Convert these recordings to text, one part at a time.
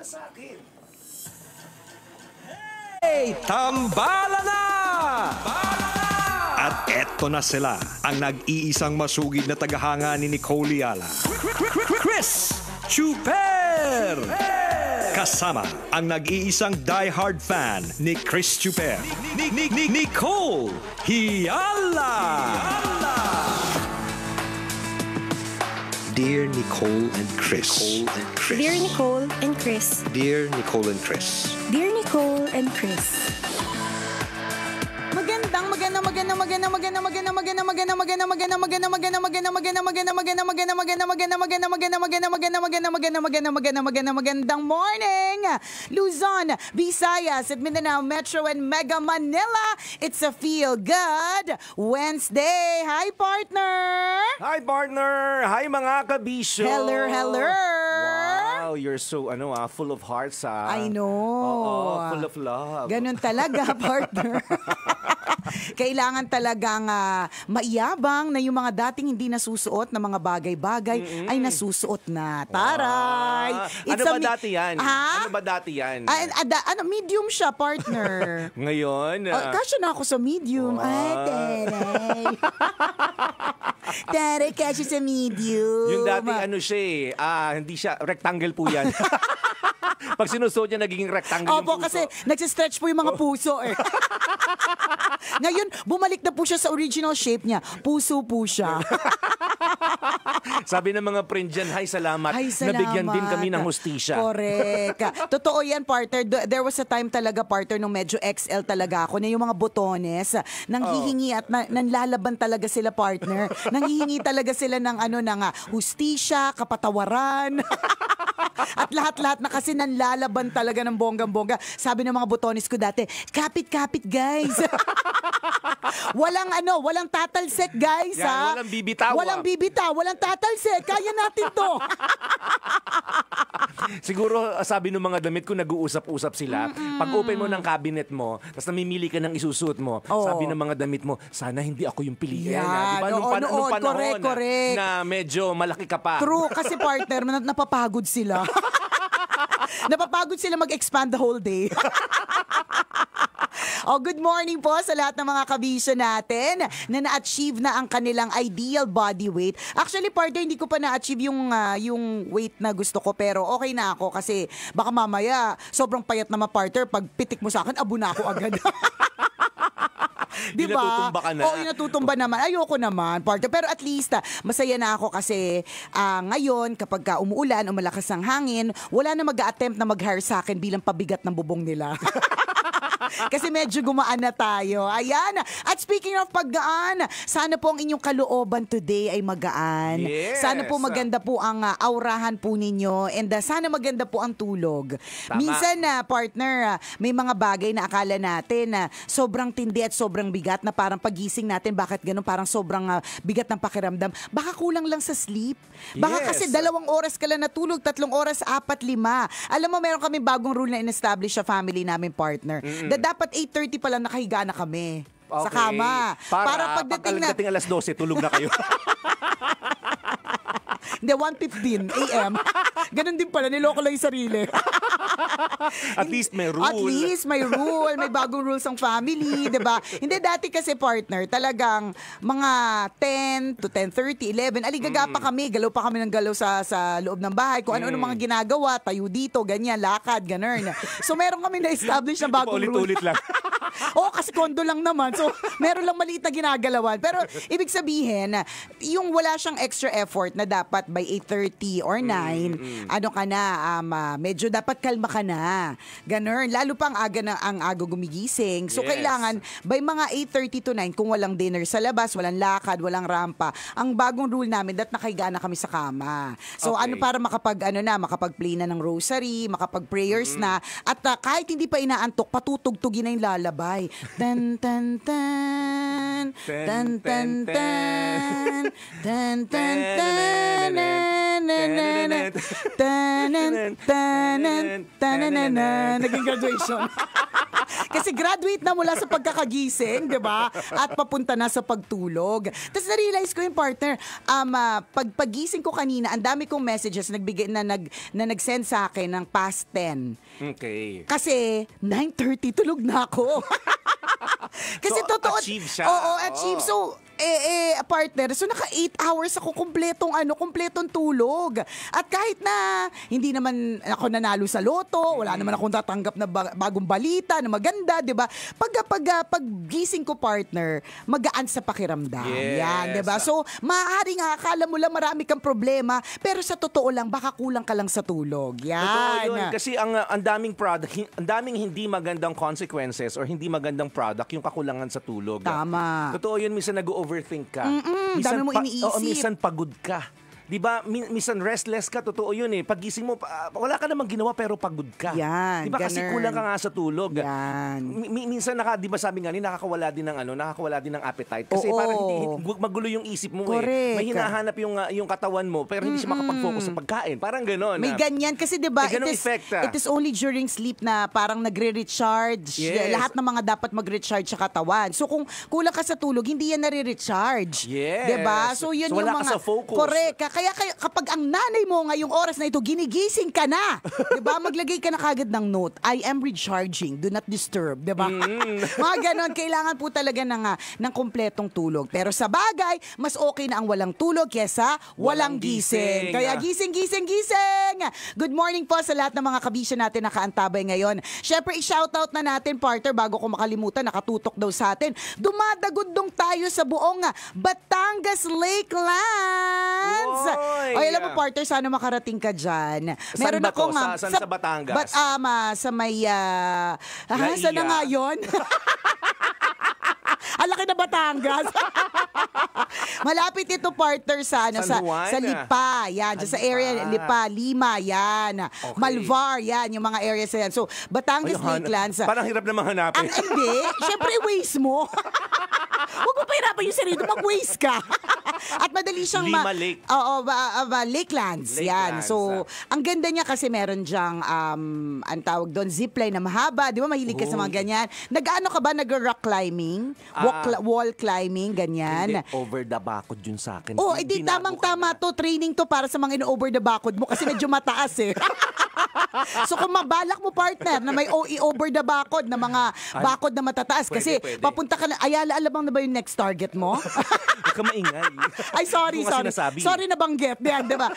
sa akin. Hey, tambala na! At eto na sila, ang nag-iisang masugid na tagahanga ni Nicole Yala. Chris Chuper! Kasama ang nag-iisang die-hard fan ni Chris Chuper. Nicole Yala! Dear Nicole and Chris. Dear Nicole and Chris. Dear Nicole and Chris. Dear Nicole and Chris. Magandang morning, Luzon, Visayas, at Mindanao Metro and Mega Manila. It's a Feel Good Wednesday. Hi, partner. Hi, partner. Hi, mga kabisyo. Hello. Wow, you're so, full of hearts, I know. Oo, full of love. Ganun talaga, partner. Kailangan talagang maiyabang na yung mga dating hindi nasusuot na mga bagay-bagay ay nasusuot na. Taray! Wow. Ano ba dati yan? Ha? Ano ba dati yan? Medium siya, partner. Ngayon? Kasya na ako sa medium. Wow. Ay, taray. Taray, kasya sa medium. Yung dati siya hindi siya, rectangle po yan. Pag sinusuot niya, nagiging rectangle yung puso. Opo, kasi nagsistretch po yung mga puso eh. Ngayon, bumalik na po siya sa original shape niya. Puso po siya. Sabi ng mga friend dyan, hi, salamat. Nabigyan din kami ng hustisya. Correct. Totoo yan, partner. There was a time talaga, partner, nung medyo XL talaga ako, na yung mga botones, nanghihingi at nanlalaban talaga sila, partner. Nanghihingi talaga sila ng hustisya, kapatawaran. At lahat-lahat na kasi nanlalaban talaga ng bonggang-bongga. Sabi ng mga botones ko dati, kapit-kapit, guys. Walang tatalsek, guys. Yan, walang bibitaw. Walang bibitaw, walang tatalsek. Kaya natin to. Siguro, sabi ng mga damit ko, nag-uusap-usap sila. Pag open mo ng cabinet mo, tapos namimili ka ng isusuot mo, sabi ng mga damit mo, sana hindi ako yung piliin. Yeah, diba? Nung panahon correct. na medyo malaki ka pa. True, kasi partner, napapagod sila. Napapagod sila mag-expand the whole day. Good morning po sa lahat ng mga kabisyo natin na na-achieve na ang kanilang ideal body weight. Actually, partner, hindi ko pa na-achieve yung weight na gusto ko, pero okay na ako kasi baka mamaya sobrang payat na partner, pag pitik mo sa akin, abo na ako agad. Diba? Natutumba ka na. Oo, natutumba naman. Ayoko naman, partner. Pero at least, masaya na ako kasi ngayon, kapag umuulan o malakas ang hangin, wala na mag-a-attempt na mag-hire sa akin bilang pabigat ng bubong nila. Kasi medyo gumaan na tayo. Ayan. At speaking of paggaan, sana po ang inyong kalooban today ay magaan. Yes. Sana po maganda po ang aurahan po ninyo and sana maganda po ang tulog. Tama. Minsan, partner, may mga bagay na akala natin na sobrang tindi at sobrang bigat na parang pagising natin, bakit ganun? Parang sobrang bigat ng pakiramdam. Baka kulang lang sa sleep. Baka kasi 2 oras ka lang natulog, 3 oras, 4, 5. Alam mo, meron kami bagong rule na in-establish sa family namin, partner. Dapat 8:30 pa lang nakahiga na kami sa kama. Para pagdating alas 12, tulog na kayo. Hindi, 1:15 a.m. Ganun din pala, niloko lang yung sarili. At least may rule. At least may rule. May bagong rules ang family, diba? Hindi, dati kasi, partner, talagang mga 10 to 10:30, 11, aligaga pa kami, galaw pa kami ng galaw sa loob ng bahay. Kung ano-ano mga ginagawa, tayo dito, ganyan, lakad, ganun. So, meron kami na-establish na bagong rule. Ulit-ulit lang. Oo, kasi kondo lang naman. So, meron lang maliit na ginagalawan. Pero, ibig sabihin, yung wala siyang extra effort na dapat by 8:30 or 9, medyo dapat kalma ka na. Ganun. Lalo pa ang aga gumigising. So, Yes. kailangan by mga 8:30 to 9, kung walang dinner sa labas, walang lakad, walang rampa, ang bagong rule namin, nakahiga na kami sa kama. So, Okay. para makapag-play na ng rosary, makapag-prayers na, at kahit hindi pa inaantok, patutugtugin na yung lalabay. Tan, tan, tan, tan, tan, tan, tan, tan, tan, naging graduation. Kasi graduate na mula sa pagkakagising, di ba? At papunta na sa pagtulog. Tapos na-realize ko yung partner, pagpagising ko kanina, ang dami kong messages na nag-send sa akin ng past 10. Okay. Kasi 9:30 tulog na ako. Kasi So, totoo. achieve siya. Oo, achieve. So, partner, so naka 8 hours ako kumpletong tulog. At kahit na hindi naman ako nanalo sa loto, wala naman akong tatanggap na bagong balita na maganda, 'di ba? Pag gising ko, partner, magaan sa pakiramdam. Yes. Yan, 'di ba? So, maaari nga akala mo lang marami kang problema, pero sa totoo lang baka kulang ka lang sa tulog. Yan. Totoo yun. Kasi ang daming product, ang daming hindi magandang consequences or hindi magandang product yung kakulangan sa tulog. Tama. Totoo yun, minsan nag-overthink ka. Dami mo iniisip. Oo, minsan pagod ka. 'Di ba? Minsan restless ka, totoo 'yun eh. Pagising mo, wala ka namang ginawa pero pagod ka. Yan, 'Di ba? Kasi ganun. kulang ka nga sa tulog. Yan. Minsan 'di ba sabi nga ni nakakawala din ng appetite kasi Oo. parang hindi magulo yung isip mo eh. Correct. May hinahanap yung katawan mo pero hindi siya makapag-focus sa pagkain. Parang gano'n. May ganyan kasi 'di ba? May ganung effect, It is only during sleep na parang nagre-recharge. Yes. Lahat ng mga dapat mag-recharge sa katawan. So kung kulang ka sa tulog, hindi yan nare-recharge. Yes. 'Di ba? So yun So, yung wala ka mga sa focus. Correct. Kaya kapag ang nanay mo ngayong oras na ito ginigising ka na, 'di ba? Maglagay ka na kagad ng note, I am recharging, do not disturb, 'di ba? Mga ganon, kailangan po talaga ng kumpletong tulog. Pero sa bagay, mas okay na ang walang tulog kesa walang gising. Kaya gising. Good morning po sa lahat ng mga kabisya natin na kaantabay ngayon. Syempre, i-shoutout na natin, partner, bago ko makalimutan, nakatutok daw sa atin. Dumadagundong tayo sa buong Batangas Lakelands. Oy! O, alam mo, partner, sana makarating ka dyan. Saan ba to? Saan sa Batangas? Sa may... Laia. Saan na nga yun? Ang laki na Batangas. Malapit ito, partner, sa San Juan? sa Lipa. Yan, dyan sa area Lipa, Lima, yan. Okay. Malvar, yan, yung mga areas na yan. So, Batangas Lakelands. Parang hirap namang hanapin. Ang hindi, syempre waste mo. Huwag mo pahirapan yung sarili, mag-waste ka. At madali siyang Lima Lake. Oo, Lakelands. Yan. So, ang ganda niya kasi meron diyang ang tawag doon, zipline na mahaba. Di ba mahilig ka sa mga ganyan? Nag-ano ka ba? Nag-rock climbing? Wall climbing? Ganyan? Hindi, over the bakod yun sa akin. Oh, edi tamang-tama to. Training to para sa mga ino-over the bakod mo kasi medyo mataas eh. So kung mabalak mo, partner, na may over the bakod na mga bakod na matataas kasi Pwede. papunta ka na, Ayala, alam na ba yung next target mo? Huwag ka maingay. Ay, sorry. Hindi ko nga sinasabi. Sorry na banggit. Yan, diba?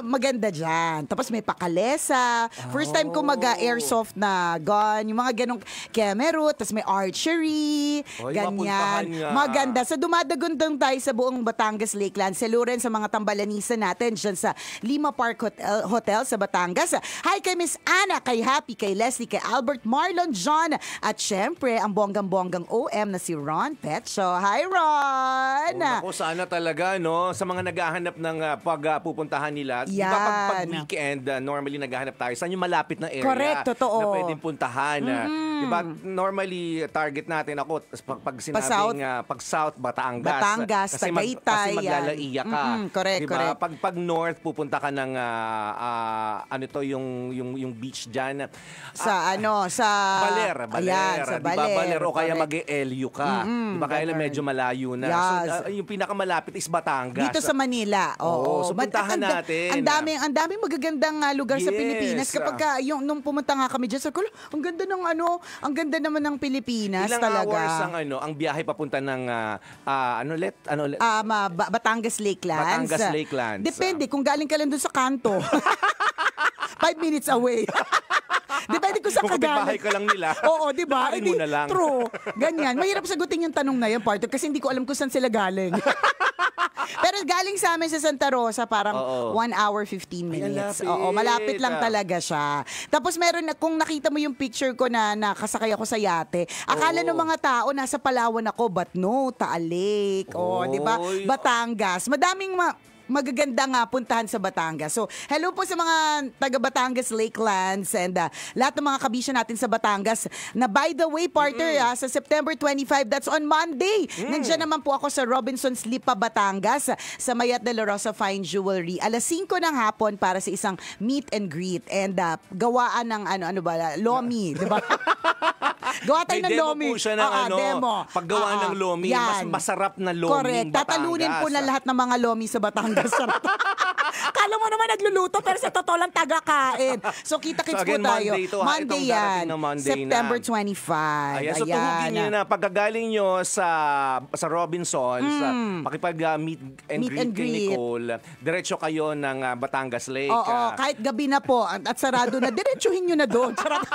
Maganda dyan. Tapos may pakalesa. First time ko mag-airsoft na gun. Yung mga ganong camera. Tapos may archery. Oy, Ganyan. mapuntahan nga. Maganda. So dumadagundang tayo sa buong Batangas Lakeland. Saluren sa mga tambalanisa natin dyan sa Lima Park Hotel sa Batangas. Hi kay Miss Anna, kay Happy, kay Leslie, kay Albert, Marlon, John. At syempre, ang bonggang-bonggang OM na si Ron Petcho. Hi, Ron! Ako, sana talaga, no? Sa mga naghahanap ng pagpupuntahan nila. Di ba pag weekend, normally naghahanap tayo. Saan yung malapit na area? Correct, totoo. Na pwedeng puntahan. Di ba, normally, target natin ako, pag sinabing pag-south, Batangas. Tagaytay, kasi maglalaiya ka. Correct, diba? correct. Pag north, pupunta ka ng, yung beach dyan. Sa Baler. Ayan, sa Diba, Baler. Baler o kaya Correct. mag-e-LU ka. Diba, kaya lang medyo malayo na. Yes. So, yung pinakamalapit is Batangas. Dito sa Manila. Oo, so But puntahan natin. Ang daming magagandang lugar sa Yes. Pilipinas. Kapag nung pumunta nga kami dyan, sabi ko, ang ganda ang ganda naman ng Pilipinas Ilang talaga. hours ang biyahe papunta ng Batangas Lakelands. Batangas Lakelands. Depende kung galing ka lang doon sa kanto. 5 minutes away. Depende kung saan ka Kapitbahay galing. ka lang nila. Oo, di ba? Lakarin mo na lang. True. Ganyan. Mahirap sagutin yung tanong na yun, partner, kasi hindi ko alam kung saan sila galing. Pero galing sa amin sa Santa Rosa, parang 1 hour 15 minutes. Ay, Oo, malapit lang talaga siya. Tapos kung nakita mo yung picture ko na nakasakay ako sa yate, akala ng mga tao nasa Palawan ako, but no, Taal Lake. Di ba? Oy. Batangas. Madaming magaganda nga puntahan sa Batangas. So, hello po sa mga taga Batangas Lakelands and lahat ng mga kabisya natin sa Batangas. Na by the way, partner, sa September 25, that's on Monday. Nandiyan naman po ako sa Robinson's Lipa, Batangas, sa Mayat de la Rosa Fine Jewelry. Alas 5 ng hapon para sa isang meet and greet and gawaan ng lomi, di ba? Gawa tayo ng May demo lomi. po siya ng Demo. paggawa ng lomi. Mas Yan. masarap na lomi. Correct. Tatalunin po na lahat ng mga lomi sa Batangas. Kala mo naman nagluluto pero sa totoo lang taga-kain. So kita-kits So again, po tayo. Monday to, Monday itong darating yan. na Monday September na. 25. Ayan, so tuhugin nyo na pagkagaling nyo sa Robinsons, meet and Meet greet and kay greet. Nicole, diretso kayo ng Batangas Lake. Oo, kahit gabi na po at sarado na, diretsuhin nyo na doon. Charot.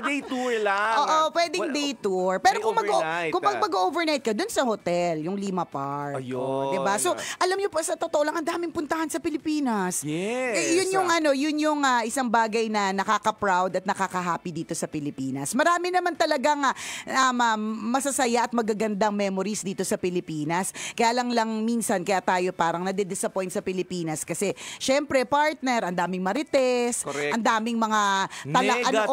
Day tour lang. Oo, pwedeng day tour. Pero May kung overnight, kung mag-overnight ka dun sa hotel, yung Lima Park. Ayun. Diba? So, alam niyo po sa totoo lang ang daming puntahan sa Pilipinas. Yes. Yun yung isang bagay na nakaka-proud at nakaka-happy dito sa Pilipinas. Marami naman talagang masasaya at magagandang memories dito sa Pilipinas. Kaya lang minsan kaya tayo parang nade-disappoint sa Pilipinas kasi syempre partner, ang daming marites, Correct. ang daming mga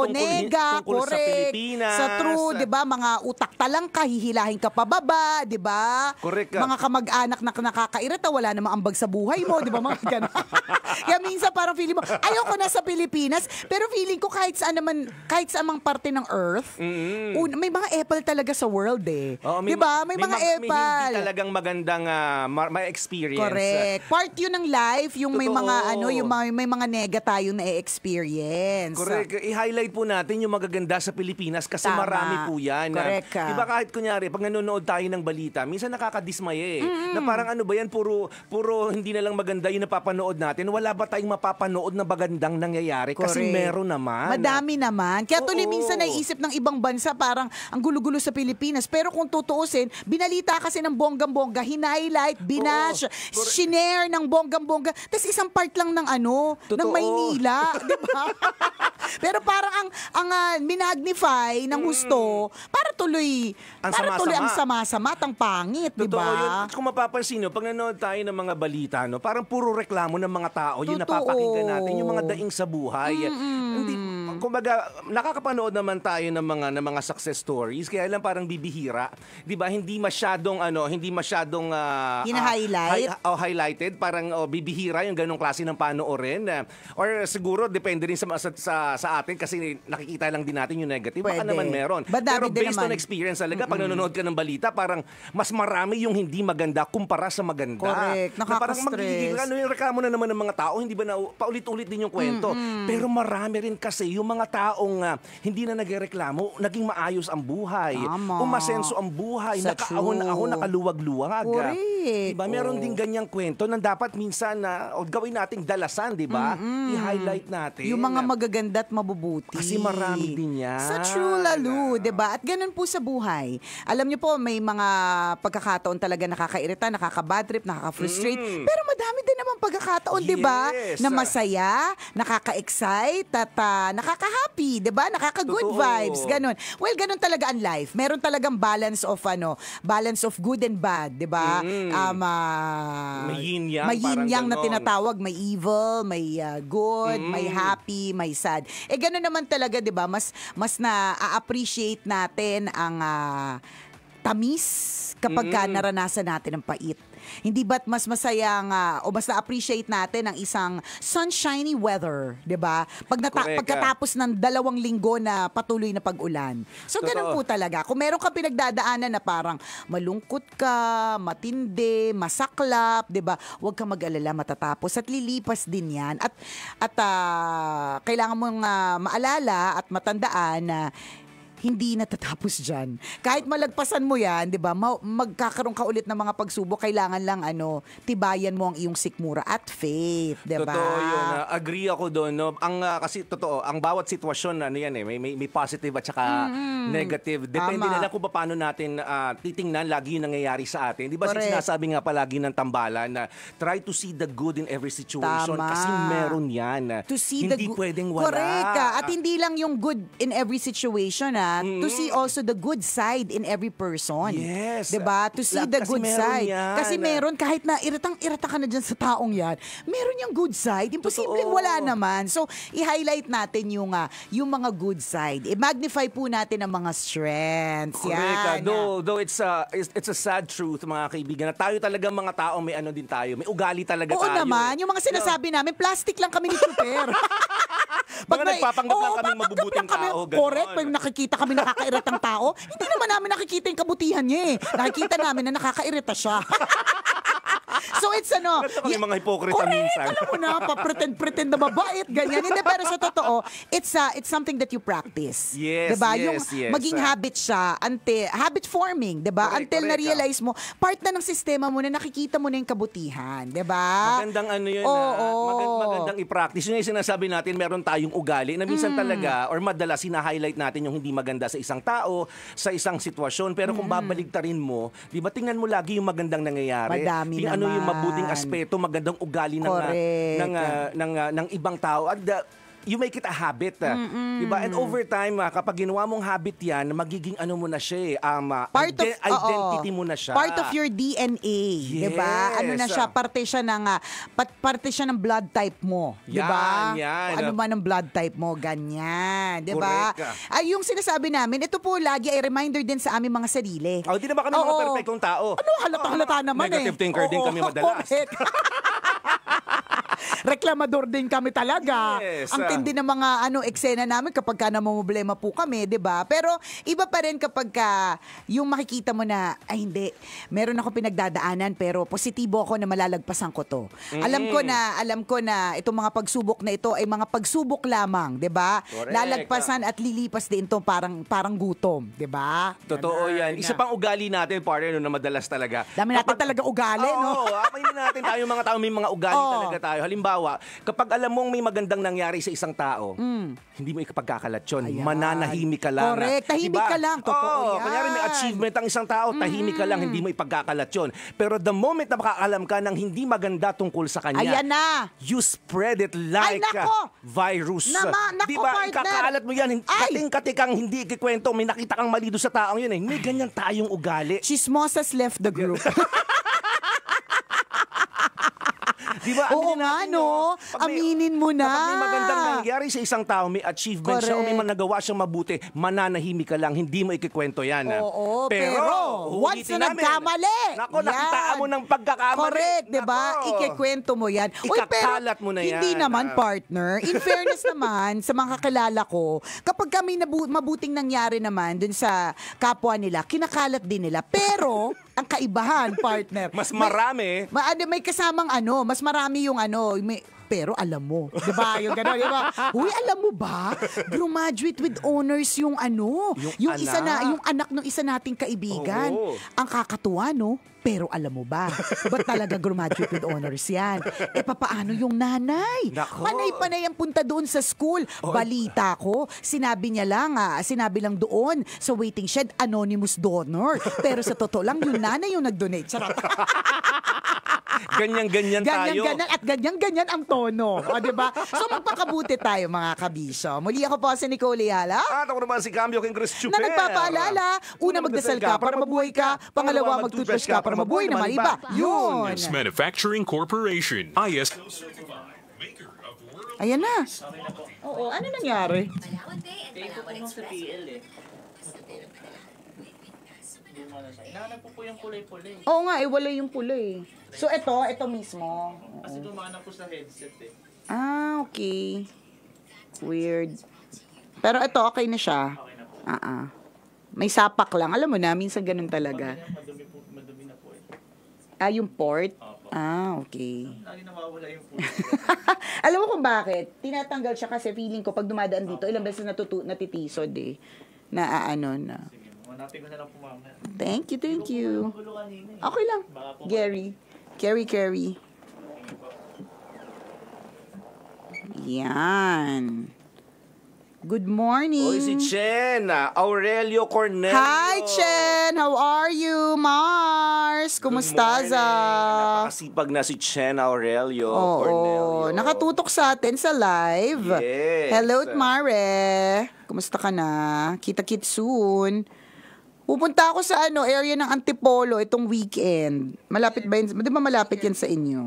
nega, tungkol sa correct. Pilipinas. Sa true, 'di ba? Mga utak talangka, hihilahin ka pababa, 'di ba? Correct ka. Mga kamag-anak na nakakairita, wala namang ambag sa buhay mo, 'di ba? Mga ganun. Kaya minsan parang feeling mo, ayoko na sa Pilipinas, pero feeling ko kahit saan mang parte ng earth, may mga apple talaga sa world eh. Oo, 'Di ba? May mga May apple. hindi talagang magandang ma-experience. Correct. Part yun ng life, yung may Totoo. mga may mga nega tayo na experience. Correct. I-highlight po natin yung magaganda sa Pilipinas kasi Tama. marami po yan. Correct ka. Diba kahit kunyari, pag nanonood tayo ng balita, minsan nakakadismaya eh. Na parang ano ba yan, puro hindi na lang maganda yung napapanood natin. Wala ba tayong mapapanood na magandang nangyayari? Kasi Correct. meron naman. Madami naman. Kaya tuloy Oo. minsan naiisip ng ibang bansa parang ang gulo-gulo sa Pilipinas. Pero kung tutuusin, binalita kasi ng bonggang-bongga, hinighlight, binash, shinare ng bonggang-bongga. Tapos isang part lang ng ng Totoo. Maynila. Di ba? Pero parang ang minagnify ng husto, para tuloy Ang ang sama-sama. sama-sama, ang pangit, di Totoo yun. ba? Kung mapapansin nyo, pag nanonood tayo ng mga balita, parang puro reklamo ng mga tao. Yung Totoo. napapakinggan natin, yung mga daing sa buhay. Hindi, kumbaga, nakakapanood naman tayo ng mga success stories, kaya lang parang bibihira. 'Di ba? Hindi masyadong highlighted, parang bibihira yung ganong klase ng panoorin. Or siguro depende rin sa atin kasi nakikita lang din natin yung negative. Baka Pwede. naman meron. Madami Pero din based on naman. experience talaga, pag nanonood ka ng balita, parang mas marami yung hindi maganda kumpara sa maganda. Correct. Na parang Nakaka-stress. yung reklamo na naman ng mga tao, hindi ba na paulit-ulit din yung kwento. Pero marami rin kasi yung mga taong hindi na nagreklamo, naging maayos ang buhay. Tama. Umasenso ang buhay. Sa true. Nakaluwag-luwag. Correct. Diba? Meron din ganyang kwento na dapat minsan gawin nating dalasan, di ba? I-highlight natin. Yung mga magaganda at mabubuti. Kasi marami din yan. Sa true lalo, 'di ba? At ganun po sa buhay. Alam niyo po, may mga pagkakataon talaga nakakairita, nakaka-bad trip, nakaka-frustrate. Pero madami din naman pagkakataon, 'di ba? Yes. Na masaya, nakaka-excite, at nakaka-happy, 'di ba? Nakaka-good Totoo. vibes, ganun. Well, ganun talaga ang life. Meron talagang balance of good and bad, 'di ba? May yin-yang, May parang yin-yang na ganon. tinatawag, may evil, may good, may happy, may sad. Gano'n naman talaga, 'di ba? Mas na-appreciate natin ang tamis kapag naranasan natin ang pait. Hindi ba't mas masayang o mas na-appreciate natin ang isang sunshiny weather, 'di ba? Correct. Pagkatapos ng 2 linggo na patuloy na pag-ulan. So ganun Totoo. po talaga. Kung meron kang pinagdadaanan na parang malungkot ka, matindi, masaklap, 'di ba? Huwag kang mag-alala, matatapos at lilipas din 'yan. At kailangan mong maalala at matandaan na hindi natatapos dyan. Kahit malagpasan mo yan, di ba, magkakaroon ka ulit ng mga pagsubok, kailangan lang tibayan mo ang iyong sikmura at faith, di ba? Totoo yun. Agree ako doon. No? Kasi totoo, ang bawat sitwasyon, may positive at saka negative. Depende Tama. na lang kung paano natin titingnan lagi yung nangyayari sa atin. Di ba Correct. sinasabi nga palagi ng tambalan na try to see the good in every situation. Tama. Kasi meron yan. To see hindi pwedeng wala. Correct ka. At hindi lang yung good in every situation, to see also the good side in every person. Yes. 'Di ba? To see the Kasi good meron side. yan. Kasi meron, kahit na irata ka na dyan sa taong yan, meron yung good side. Imposibleng Totoo. wala naman. So, i-highlight natin yung mga good side. I-magnify po natin ang mga strengths. Correct. Yan. Though it's a sad truth, mga kaibigan, na tayo talaga mga tao, may ano din tayo. May ugali talaga Oo tayo. naman. Yung mga sinasabi namin, plastic lang kami ni Super. Mga nagpapanggap lang kaming mabubuting tao, ganon. Correct. Pag nakikita kami nakakairitang tao. Hindi naman namin nakikita yung kabutihan niya eh. Nakikita namin na nakakairita siya. So it's ano. Ganito kami mga hipokrita correct, minsan. alam mo na, pretend na mabait, ganyan. Hindi, pero sa totoo, it's something that you practice. Yes, diba? yes, Yung yes. maging habit siya, habit forming, diba? Correct, Until correct, na-realize mo, part na ng sistema mo na nakikita mo na yung kabutihan, diba? Magandang ano yun, Oo. magandang i-practice. Yun yung sinasabi natin, meron tayong ugali na minsan talaga, or madalas, hina-highlight natin yung hindi maganda sa isang tao, sa isang sitwasyon. Pero kung babaligtarin mo, di ba, tingnan mo lagi yung magandang nangyayari. Madami yung ano yung naman. mabuting aspeto, magandang ugali Correct. ng ibang tao. At you make it a habit. Diba? And over time, kapag ginawa mong habit yan, magiging ano mo na siya identity mo na siya. Part of your DNA, Yes. 'di ba? Ano na siya, parte siya ng blood type mo, 'di ba? Yan. Ano man ang blood type mo, ganyan, 'di ba? Correct. Ay, yung sinasabi namin, ito po lagi ay reminder din sa aming mga sarili. Di na ba kami mga Oo. perfectong tao? Ano, halata naman Negative eh. thinker din kami madalas. Correct. Reklamador din kami talaga. Yes. Ang tindi ng mga eksena namin kapag ka namumblema po kami, 'di ba? Pero iba pa rin kapag yung makikita mo na ay hindi, meron ako pinagdadaanan pero positibo ako na malalagpasan ko 'to. Alam ko na itong mga pagsubok na ito ay mga pagsubok lamang, 'di ba? Correct. Lalagpasan at lilipas din 'to parang gutom, 'di ba? Totoo yan. Isa pang ugali natin, partner, na madalas talaga. Dami natin talaga ugali, no? Oo, aminin natin tayo mga tao, may mga ugali talaga tayo. Halimbawa, kapag alam mong may magandang nangyari sa isang tao, hindi mo ikapagkakalat yun. Ayan. Mananahimik ka lang. Correct. Tahimik ka lang. Totoo yan. Kunyari may achievement ang isang tao, tahimik ka lang, hindi mo ipagkakalat yun. Pero the moment na makakalam ka ng hindi maganda tungkol sa kanya, Ayan na. you spread it like Ay, nako. virus. Nako, Diba? partner. Ikakaalat mo yan. Ay. Kating-katikang hindi ikikwento. May nakita kang mali doon sa taong yun eh. May ganyan tayong ugali. Chismosas left the group. Diba? Oo Aminin nga, natin no? yun. Pag may- Aminin mo na. Kapag may magandang nangyari sa isang tao, may achievement siya o may Correct. nagawa siyang mabuti, mananahimik ka lang, hindi mo ikikwento yan. Oo, pero once ulitin na namin. nagkamali. Nako, nakitaan mo ng pagkakamali. Correct, di ba? Nako. Ikikwento mo yan. Ikakalat mo na yan. Hindi naman, partner. In fairness naman, sa mga kakilala ko, kapag kami mabuting nangyari naman dun sa kapwa nila, kinakalat din nila. Pero, ang kaibahan, partner. Mas marami. May kasamang mas marami yung pero alam mo, 'di ba? Yung gano'n, 'di ba? Uy, alam mo ba? Graduate with honors yung Yung isa anak. na, yung anak ng isa nating kaibigan. Oo. Ang kakatuwa, no? Pero alam mo ba, ba't talaga graduate with honors yan? Papaano yung nanay? Nako. Panay-panay ang punta doon sa school. Balita ko, sinabi lang doon sa waiting shed, anonymous donor. Pero sa totoo lang, yung nanay yung nag-donate. Charot. Ganyan-ganyan tayo. Ganyan ang tono. O, diba? So, magpakabuti tayo, mga kabisyo. Muli ako po si Nicole Yala. At ako naman si Cambio King Chris Chuper. Na nagpapaalala, una magdasal ka para mabuhay ka, pangalawa mag-toothbrush ka para mabuhay naman iba. Yun. Yes Manufacturing Corporation, ISO certified, maker of world. Ayan na. Oo, ano nangyari? Inahanap ko po yung kulay-pula eh. Oo nga, wala yung pula eh. So, ito mismo. Kasi dumaan po sa headset eh. Ah, okay. Weird. Pero ito, okay na siya. Okay na po. May sapak lang. Alam mo na, minsan ganun talaga. Madumi na po eh. Yung port? Ah, okay. Lagi nawawala yung pula. Alam mo kung bakit? Tinatanggal siya kasi feeling ko pag dumadaan dito, ilang beses natitisod eh. Na. Sige, manapin ko na lang po mamaya. Thank you. Gulo kanina eh. Okay lang. Baka po Gary. Carry. Yan. Good morning. Oy, si Chen. Aurelio Cornelio. Hi, Chen! How are you, Mars? Kumusta Good za? morning. Napakasipag na si Chen Aurelio Cornelio. Oo, nakatutok sa atin sa live. Yes. Hello, Mare. Kumusta ka na? Kita-kit soon. Pupunta ako sa area ng Antipolo itong weekend. Malapit ba yun? Di ba malapit yan sa inyo?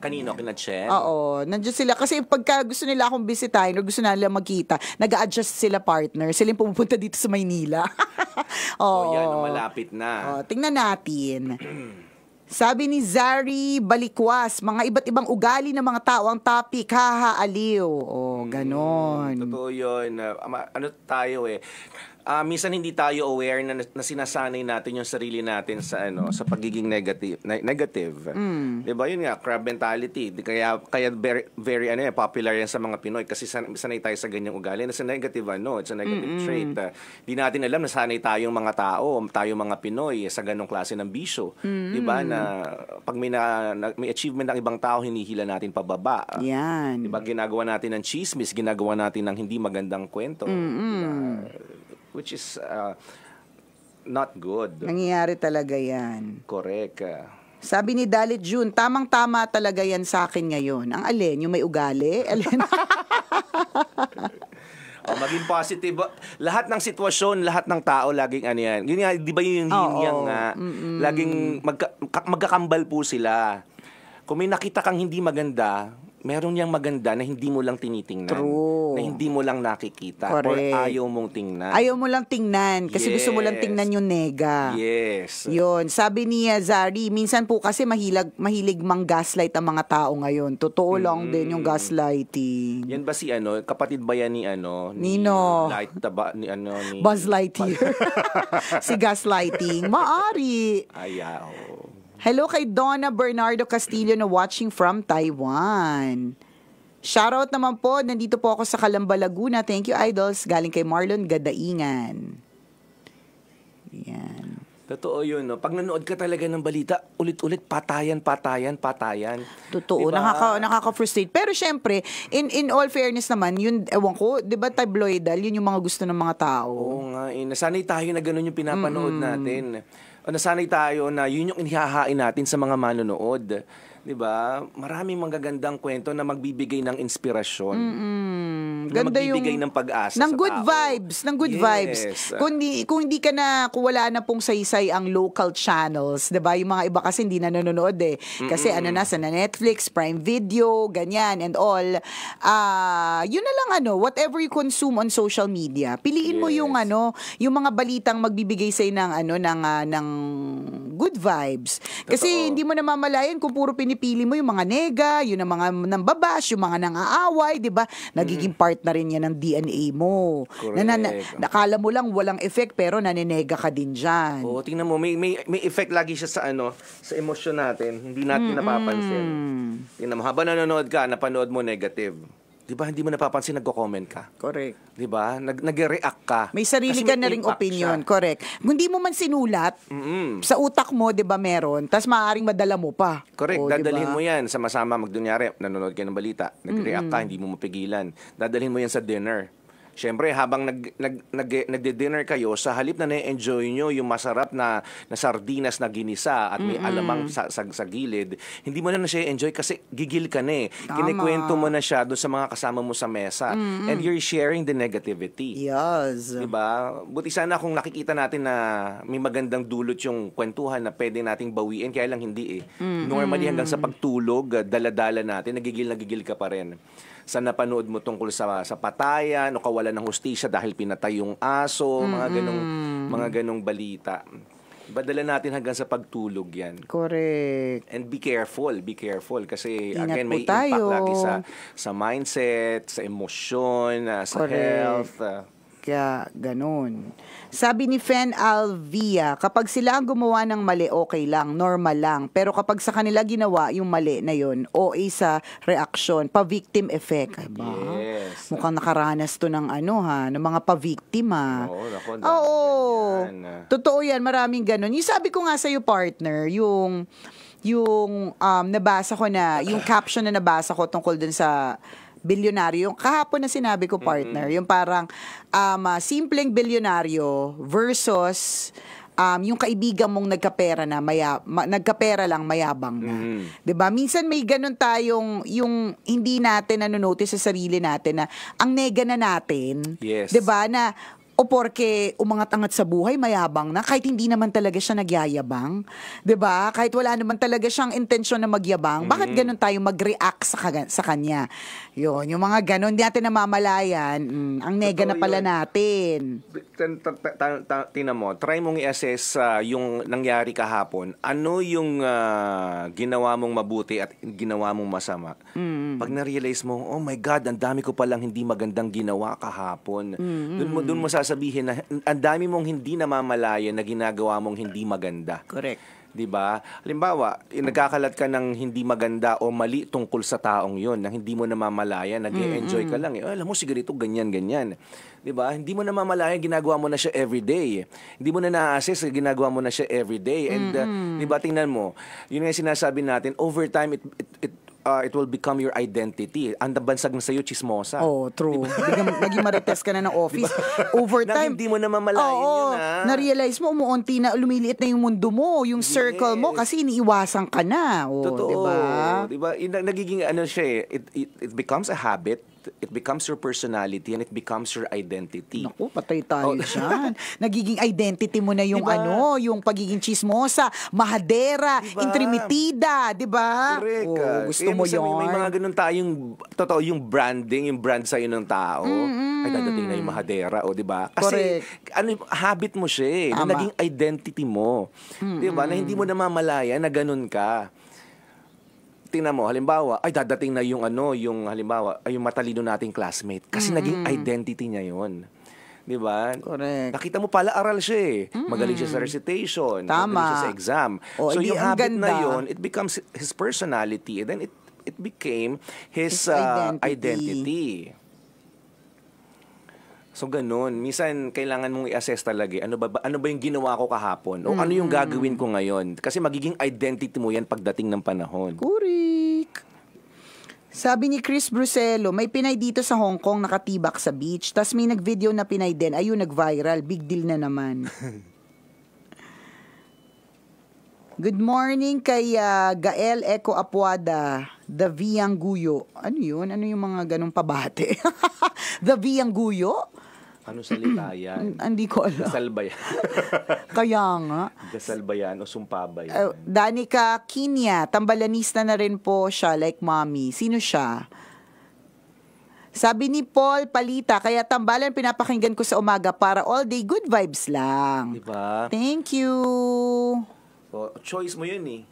Kanino? Kina Chen? Oo, nandiyan sila. Kasi pagka gusto nila akong bisitahin o gusto nila magkita, nag-a-adjust sila partner. Sila yung pumupunta dito sa Maynila. Oh, yan, malapit na. Tingnan natin. Sabi ni Zari Balikwas, mga iba't ibang ugali ng mga tao ang topic, haha-aliw. O, ganon. Totoo yun. Ano tayo eh. Minsan hindi tayo aware na sinasanay natin yung sarili natin sa pagiging negative. 'Di ba? Yun nga, crab mentality. Kaya very, very popular yan sa mga Pinoy kasi sanay tayo sa ganyang ugali. It's a negative it's a negative trait. Di natin alam na sanay tayong mga tao, tayong mga Pinoy sa ganong klase ng bisyo. 'Di ba? Na pag may achievement ng ibang tao, hinihila natin pababa. Yan. 'Di ba? Ginagawa natin ng chismis, ginagawa natin ng hindi magandang kwento. Diba? Which is not good. Nangyayari talaga yan. Correct. Sabi ni Dalit June, tamang-tama talaga yan sa akin ngayon. Ang alin, yung may ugali? Alin? Maging positive. Lahat ng sitwasyon, lahat ng tao, laging yan. Yun nga, di ba yung yin-yang nga? Laging magkakambal po sila. Kung may nakita kang hindi maganda, meron yang maganda na hindi mo lang tinitingnan. True. Na hindi mo lang nakikita. Correct. Or ayaw mong tingnan. Ayaw mo lang tingnan kasi gusto mo lang tingnan yung nega. Yes. Yun. Sabi ni Zari, minsan po kasi mahilig mang gaslight ang mga tao ngayon. Totoo lang din yung gaslighting. Yan ba si kapatid ba yan ni Nino. Ni Buzz Lightyear. Si gaslighting. Maari. Ayaw. Hello kay Donna Bernardo Castillo na watching from Taiwan. Shoutout naman po, nandito po ako sa Calamba, Laguna. Thank you, idols. Galing kay Marlon Gadaingan. Yan. Totoo yun, no? Pag nanood ka talaga ng balita, ulit-ulit, patayan. Totoo, diba? nakaka-frustrate. Pero syempre, in all fairness naman, yun, ewan ko, di ba tabloidal, yun yung mga gusto ng mga tao. Oo nga, nasanay tayo na gano'n yung pinapanood natin. O nasanay tayo na yun yung inihahain natin sa mga manonood. 'Di ba? Maraming magagandang kwento na magbibigay ng inspirasyon. Na Ganda magbibigay yung ng pag-asa ng sa good tao. vibes, ng good vibes. Kung wala na pong saysay ang local channels, 'di ba? Yung mga iba kasi hindi na nanonood eh. Kasi sa Netflix, Prime Video, ganyan and all. Yun na lang whatever you consume on social media. Piliin mo yung yung mga balitang magbibigay sa ng good vibes. Kasi hindi mo namamalayan kung puro pinipili mo yung mga nega, yung mga nambabash, yung mga nang-aaway, 'di ba? Nagiging part na rin yan ng DNA mo. Nakala mo lang walang effect pero naninega ka din diyan. Oo, tingnan mo, may effect lagi siya sa sa emosyon natin. Hindi natin napapansin. Tingnan mo, habang nanonood ka, napanood mo negative. Di ba, hindi mo napapansin, nagko-comment ka. Correct. Di ba? Nag-react ka. May sarili Kasi ka na ring impact opinion. siya. Correct. Kung hindi mo man sinulat, sa utak mo, di ba, meron, tas maaaring madala mo pa. Correct. Diba? Dadalhin mo yan. Sama-sama, magdunyari, nanonood ka ng balita, nag-react ka, hindi mo mapigilan. Dadalhin mo yan sa dinner. Siyempre, habang nagdi-dinner kayo, sa halip na na-enjoy nyo yung masarap na sardinas na ginisa at may alamang sa gilid, hindi mo na siya enjoy kasi gigil ka na eh. Kinikwento mo na siya doon sa mga kasama mo sa mesa. And you're sharing the negativity. Yes. Diba? Buti sana kung nakikita natin na may magandang dulot yung kwentuhan na pwede nating bawiin, kaya lang hindi eh. Normally hanggang sa pagtulog, dala-dala natin, nagigil ka pa rin. Sa napanood mo tungkol sa patayan o kawalan ng hustisya dahil pinatay yung aso, mga ganong balita. Badala natin hanggang sa pagtulog yan. Correct. And be careful kasi Ingat again may po tayo. impact lagi sa mindset, sa emosyon, sa Correct. health. Kaya, ganun. Sabi ni Fen Alvia, kapag sila ang gumawa ng mali, okay lang, normal lang. Pero kapag sa kanila ginawa yung mali na yun, OA sa reaction, pa-victim effect. Ba? Yes. Mukhang nakaranas to ng ng mga pa-victim Oo, naku, ganyan. Totoo yan, maraming ganun. Yung sabi ko nga sa'yo, partner, yung nabasa ko na, yung caption na nabasa ko tungkol dun sa bilyonaryo, yung kahapon na sinabi ko, partner, yung parang simpleng bilyonaryo versus yung kaibigan mong nagkapera na nagkapera lang mayabang na. 'Di ba? Minsan may ganun tayong yung hindi natin notice sa sarili natin na ang nega na natin, Yes. 'di ba? Na o porke umangat-angat sa buhay, mayabang na, kahit hindi naman talaga siya nagyayabang. 'Di ba? Kahit wala naman talaga siyang intensyon na magyabang, bakit ganun tayo mag-react sa kanya? Yun, yung mga ganun, hindi natin namamalayan, ang nega na pala natin. Tingnan mo, try mong i-assess yung nangyari kahapon. Ano yung ginawa mong mabuti at ginawa mong masama? Pag na-realize mo, oh my God, ang dami ko palang hindi magandang ginawa kahapon. Doon mo sasabihin na ang dami mong hindi namamalayan na ginagawa mong hindi maganda. Correct. 'Di ba? Halimbawa, nagkakalat ka ng hindi maganda o mali tungkol sa taong 'yon na hindi mo namamalayan, nag-e-enjoy ka lang. Alam mo siguro ito ganyan. 'Di ba? Hindi mo namamalayan, ginagawa mo na siya everyday. Hindi mo na na-assess, ginagawa mo na siya everyday. And 'di ba, tingnan mo, yun nga sinasabi natin, over time it will become your identity. Ang bansag na sa'yo, chismosa. Oh, true. Naging marites ka na ng office. Over time. Hindi mo na mamalayan yun, na-realize mo, umuunti na, lumiliit na yung mundo mo, yung circle mo, kasi iniiwasan ka na. Oh, totoo. Diba? Nagiging ano siya it becomes a habit. It becomes your personality and it becomes your identity. Naku, patay tayo dyan. Nagiging identity mo na yung diba? yung pagiging chismosa, mahadera, diba? intrimitida, di ba? Correct. Gusto mo yun. May mga ganun tayong, totoo, yung branding, yung brand sa'yo ng tao, ay dadating na yung mahadera, di ba? Kasi, habit mo siya eh, na naging identity mo. Di ba? Na hindi mo namamalaya na ganun ka. Tingnan mo, halimbawa, ay dadating na yung halimbawa, ay yung matalino nating classmate kasi naging identity niya yon. 'Di ba? Correct. Nakita mo pala aral siya eh. Magaling siya sa recitation, magaling siya sa exam. So yung habit na yon, it becomes his personality and then it became his identity. So ganun, minsan kailangan mong i-assess talaga, ano ba yung ginawa ko kahapon o ano yung gagawin ko ngayon, kasi magiging identity mo yan pagdating ng panahon. Correct. Sabi ni Chris Bruselo, may Pinay dito sa Hong Kong nakatibak sa beach, tas may nag-video na Pinay din, ayun, nag-viral, big deal na naman. Good morning kay Gael Eco Apuada, The Viyang Guyo. Ano yun? Ano yung mga ganong pabate? The Viyang Guyo? Ano salita yan? Hindi ko alam. Dasal ba yan? Kaya nga. Dasal ba yan o sumpa ba yan? Danica Kinya, tambalanista na rin po siya, like mommy. Sino siya? Sabi ni Paul Palita, kaya tambalan pinapakinggan ko sa umaga para all day good vibes lang. Diba? Thank you. O, choice mo yun eh.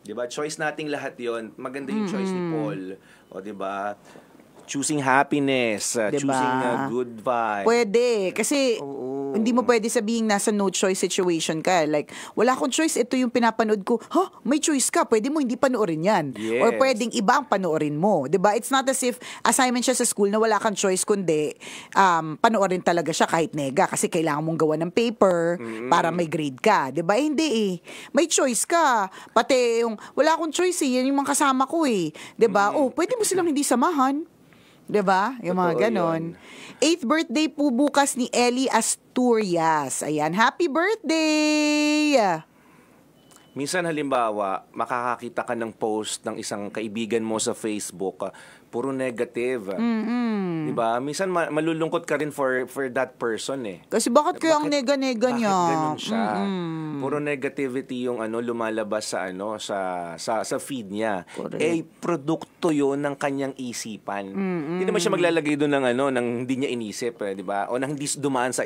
Diba? Choice nating lahat yon. Maganda yung choice ni Paul. O diba? Choosing happiness, choosing good vibes. Pwede. Kasi hindi mo pwede sabihin nasa no choice situation ka. Like, wala akong choice, ito yung pinapanood ko. May choice ka. Pwede mo hindi panoorin yan. Yes. Or pwedeng iba ang panoorin mo. 'Di ba? It's not as if assignment siya sa school na wala kang choice, kundi panoorin talaga siya kahit nega. Kasi kailangan mong gawa ng paper para may grade ka. 'Di ba? Hindi eh. May choice ka. Pati yung, wala akong choice eh. Yan yung mga kasama ko eh. 'Di ba? Pwede mo silang hindi samahan. 'Di ba? Yung mga ganon. 8th birthday po bukas ni Ellie Asturias. Ayan, happy birthday! Minsan halimbawa, makakakita ka ng post ng isang kaibigan mo sa Facebook, puro negative. Diba? Minsan malulungkot ka rin for that person eh. Kasi bakit kaya ang nega-nega niya? Bakit ganun siya? Puro negativity yung lumalabas sa feed niya. Correct. Produkto 'yon ng kanyang isipan. Hindi naman siya maglalagay doon ng hindi niya inisip, di ba? O nang hindi dumaan sa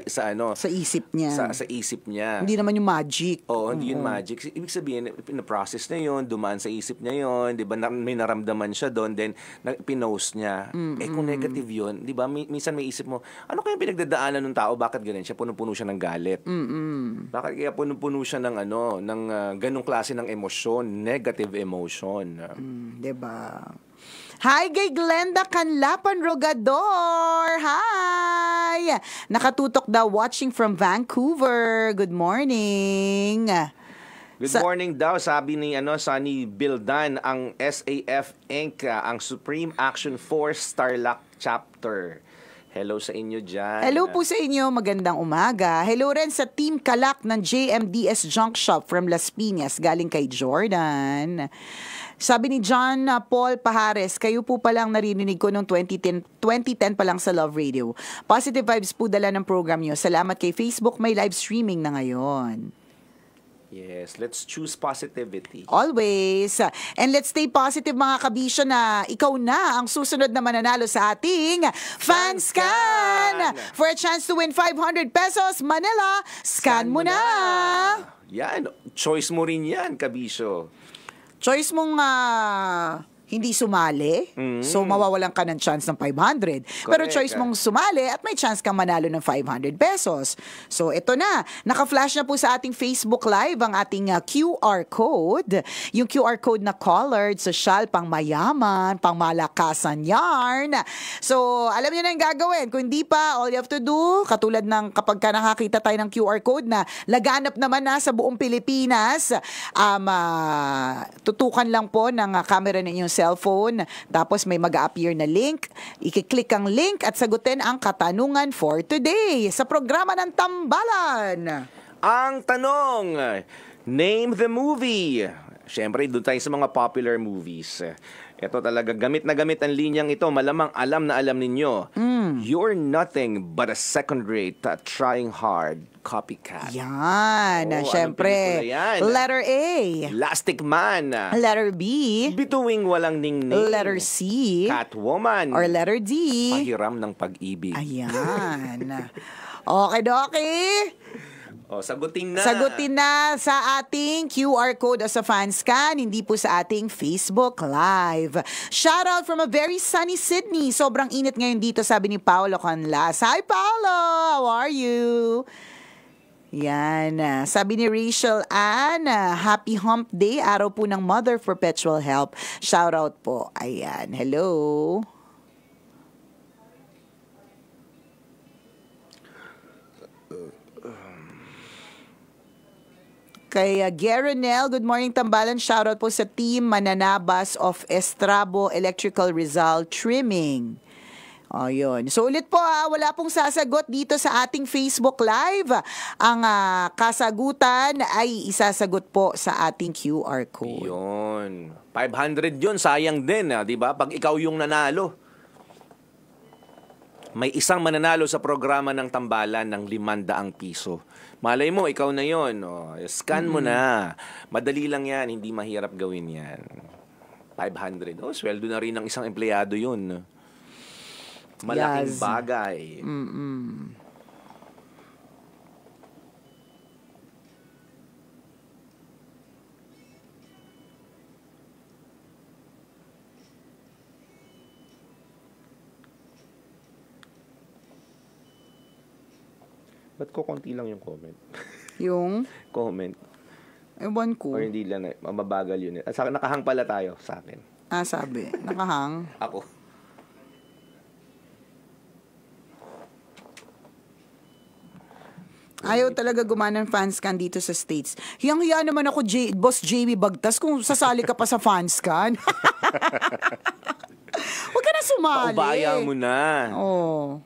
isip niya. Sa isip niya. Hindi naman yung magic. Hindi yung magic. Ibig sabihin, pina-process na 'yon, dumaan sa isip niya 'yon, di ba? May naramdaman siya doon, then pinost niya. Kung negative yun, di ba, minsan may isip mo, ano kaya pinagdadaanan ng tao? Bakit ganun siya? Puno-puno siya ng galit. Bakit kaya puno-puno siya ng ganung klase ng emosyon, negative emotion. Di ba? Hi, kay Glenda Canlapan Rogador. Hi! Nakatutok daw watching from Vancouver. Good morning. Good morning daw, sabi ni Sunny Bildan, ang SAF Inc., ang Supreme Action Force Starlock Chapter. Hello sa inyo dyan. Hello po sa inyo, magandang umaga. Hello rin sa Team Kalak ng JMDS Junk Shop from Las Piñas, galing kay Jordan. Sabi ni John Paul Pahares, kayo po palang narinig ko noong 2010 pa lang sa Love Radio. Positive vibes po dala ng program nyo. Salamat kay Facebook, may live streaming na ngayon. Yes, let's choose positivity. Always. And let's stay positive mga kabisyo na ikaw na ang susunod na mananalo sa ating FanScan. For a chance to win 500 pesos, Manila, scan mo na. Yan, choice mo rin yan, kabisyo. Choice mong hindi sumali, so mawawalan ka ng chance ng 500. Pero Correct, choice mong sumali at may chance kang manalo ng 500 pesos. So ito na, naka-flash na po sa ating Facebook Live ang ating QR code. Yung QR code na colored, social, pang mayaman, pang malakasan yarn. So alam niyo na yung gagawin. Kung hindi pa, all you have to do, katulad ng kapag ka nakakita tayo ng QR code na laganap naman na sa buong Pilipinas, tutukan lang po ng camera ng inyong cellphone, tapos may mag-a-appear na link. I-click ang link at sagutin ang katanungan for today sa programa ng Tambalan. Ang tanong, name the movie. Siyempre, doon tayo sa mga popular movies. Ito talaga, gamit na gamit ang linyang ito. Malamang alam na alam ninyo. You're nothing but a second-rate, trying hard copycat. Yan. Oh, Siyempre, anong pelikula yan? letter A. Plastic Man. Letter B. Bituing walang ningning. Letter C. Catwoman. Or letter D. Pahiram ng pag-ibig. Ayan. Okay. Sagutin na. Sagutin na sa ating QR code o sa FanScan, hindi po sa ating Facebook Live. Shoutout from a very sunny Sydney. Sobrang init ngayon dito, sabi ni Paolo Canlas. Hi, Paolo! How are you? Yan. Sabi ni Rachel Ann, happy hump day. Araw po ng Mother Perpetual Help. Shoutout po. Ayan. Hello. Kay Geronel, good morning Tambalan. Shoutout po sa team Mananabas of Estrabo Electrical Rizal Trimming. O, yun. So ulit po wala pong sasagot dito sa ating Facebook Live. Ang kasagutan ay isasagot po sa ating QR code. Yun. 500 yun, sayang din, di ba? Pag ikaw yung nanalo. May isang mananalo sa programa ng Tambalan ng 500 piso. Malay mo, ikaw na yon. Scan mo na. Madali lang yan, hindi mahirap gawin yan. 500. Sweldo na rin ng isang empleyado yun. Malaking bagay. Ba't ko konti lang yung comment? Yung? Comment. Ewan ko. Or hindi lang, mababagal yun. Nakahang pala tayo sa akin. Sabi. Nakahang. Ako. Ayaw talaga gumana ng FanScan dito sa States. Hiyang-hiya naman ako, Boss JB Bagtas, kung sasali ka pa sa FanScan. Huwag ka na sumali. Paubaya mo na. Oo.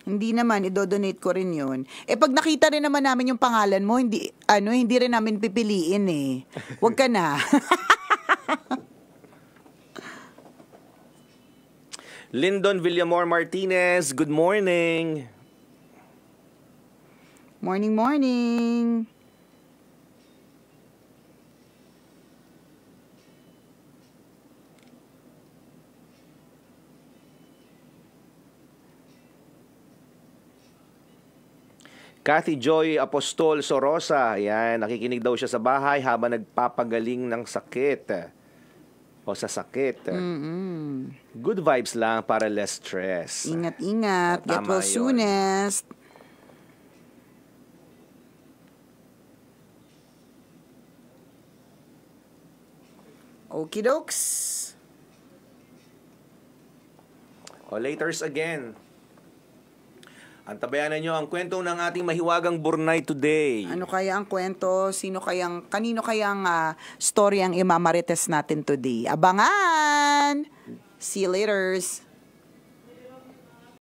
Hindi naman, idodonate ko rin yun. Pag nakita rin naman namin yung pangalan mo, hindi rin namin pipiliin eh. Huwag ka na. Lyndon Villamor Martinez, good morning. Morning, morning. Kathy Joy Apostol Sorosa, yan, nakikinig daw siya sa bahay habang nagpapagaling ng sakit. O sa sakit. Good vibes lang para less stress. Ingat-ingat. Get well soonest. Okie dokes. O, laters again. Antabayanan nyo ang kwento ng ating mahiwagang Burnay today. Ano kaya ang kwento? Kanino kayang story ang imamarites natin today? Abangan! See you laters!